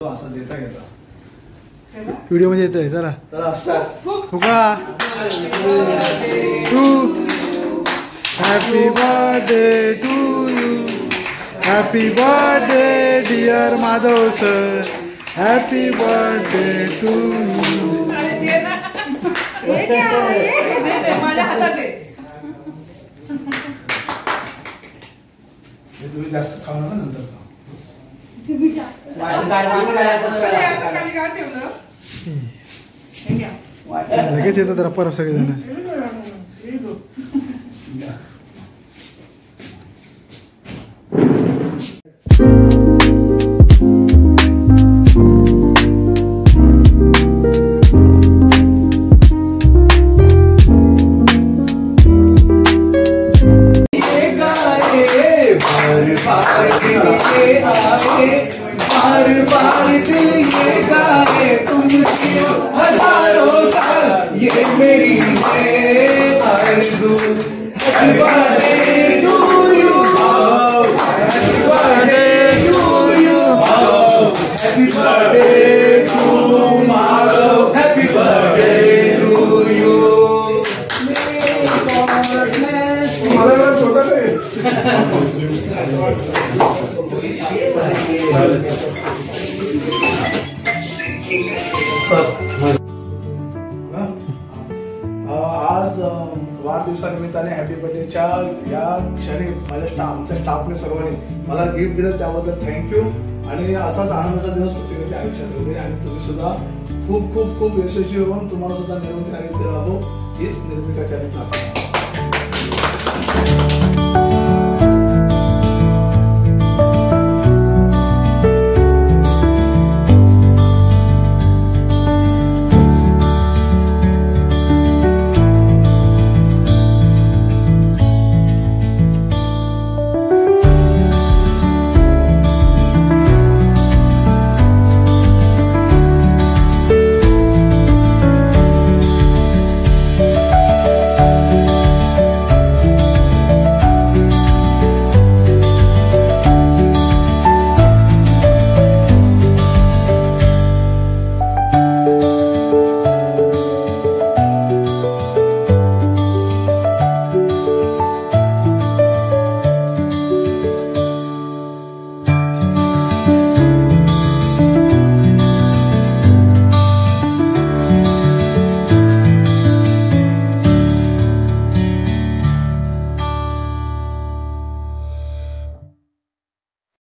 असं देता घेता व्हिडिओ मध्ये येतोय. चला चला start. Happy birthday to you. Happy birthday dear Madhav sir. Happy birthday to you. तुम्ही जास्त खाऊ नका नंतर खा. लगेच येतं तर परत सगळेजण. बार बार दिल ये गाए तुमसे हजारों साल ये मेरी है आरज़ू. Happy birthday to you. Happy birthday to you. Happy birthday to Madhav. Happy birthday to you. आज वाढदिवसानिमित्ताने हॅपी बर्थडेच्या या क्षणी माझ्या आमच्या स्टाफने सर्वांनी मला गिफ्ट दिलं त्याबद्दल थँक्यू. आणि असाच आनंदाचा दिवस प्रत्येकाच्या आयुष्यात होते आणि तुम्ही सुद्धा खूप खूप खूप यशस्वी होऊन तुम्हाला सुद्धा निरोगी आयुष्य राहो हीच निर्मिका चॅलेंज.